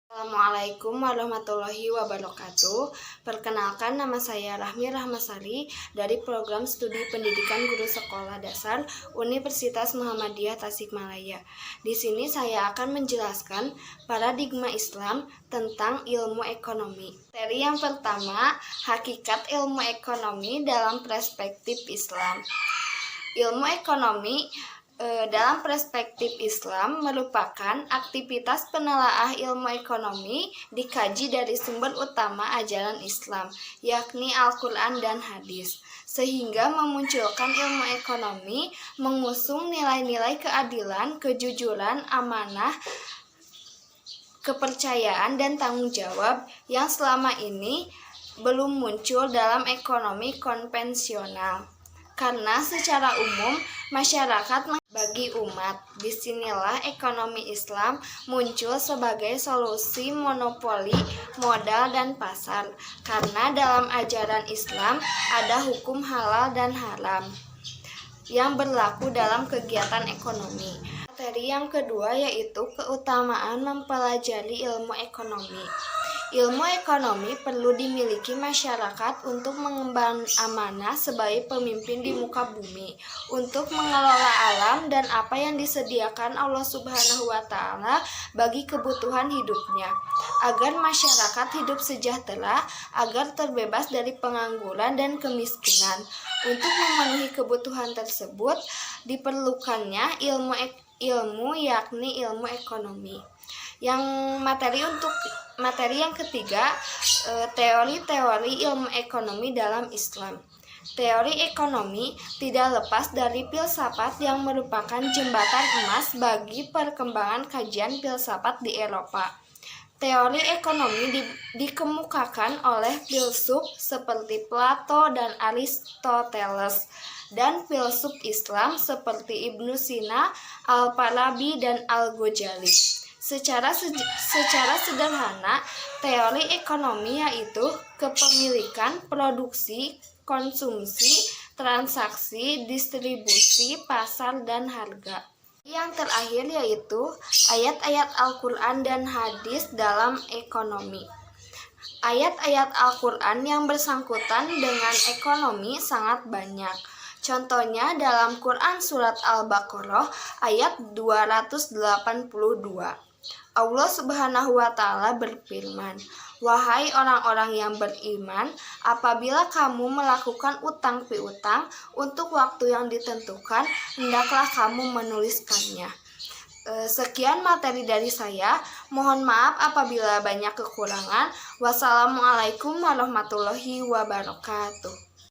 Assalamualaikum warahmatullahi wabarakatuh. Perkenalkan, nama saya Rahmi Rahmasari dari Program Studi Pendidikan Guru Sekolah Dasar Universitas Muhammadiyah Tasikmalaya. Di sini saya akan menjelaskan paradigma Islam tentang ilmu ekonomi. Materi yang pertama, hakikat ilmu ekonomi dalam perspektif Islam. Ilmu ekonomi dalam perspektif Islam merupakan aktivitas penelaah ilmu ekonomi dikaji dari sumber utama ajaran Islam, yakni Al-Quran dan Hadis, sehingga memunculkan ilmu ekonomi mengusung nilai-nilai keadilan, kejujuran, amanah, kepercayaan, dan tanggung jawab yang selama ini belum muncul dalam ekonomi konvensional. Karena secara umum masyarakat bagi umat, disinilah ekonomi Islam muncul sebagai solusi monopoli modal dan pasar. Karena dalam ajaran Islam ada hukum halal dan haram yang berlaku dalam kegiatan ekonomi. Materi yang kedua yaitu keutamaan mempelajari ilmu ekonomi. Ilmu ekonomi perlu dimiliki masyarakat untuk mengemban amanah sebagai pemimpin di muka bumi, untuk mengelola alam dan apa yang disediakan Allah Subhanahu wa Ta'ala bagi kebutuhan hidupnya, agar masyarakat hidup sejahtera, agar terbebas dari pengangguran dan kemiskinan. Untuk memenuhi kebutuhan tersebut diperlukannya ilmu yakni ilmu ekonomi. Materi yang ketiga, teori-teori ilmu ekonomi dalam Islam. Teori ekonomi tidak lepas dari filsafat yang merupakan jembatan emas bagi perkembangan kajian filsafat di Eropa. Teori ekonomi dikemukakan oleh filsuf seperti Plato dan Aristoteles, dan filsuf Islam seperti Ibnu Sina, Al-Farabi, dan Al-Ghazali. Secara sederhana, teori ekonomi yaitu kepemilikan, produksi, konsumsi, transaksi, distribusi, pasar, dan harga. Yang terakhir yaitu ayat-ayat Al-Quran dan hadis dalam ekonomi. Ayat-ayat Al-Quran yang bersangkutan dengan ekonomi sangat banyak. Contohnya dalam Quran Surat Al-Baqarah ayat 282. Allah Subhanahu wa Ta'ala berfirman, "Wahai orang-orang yang beriman, apabila kamu melakukan utang piutang untuk waktu yang ditentukan, hendaklah kamu menuliskannya." Sekian materi dari saya. Mohon maaf apabila banyak kekurangan. Wassalamualaikum warahmatullahi wabarakatuh.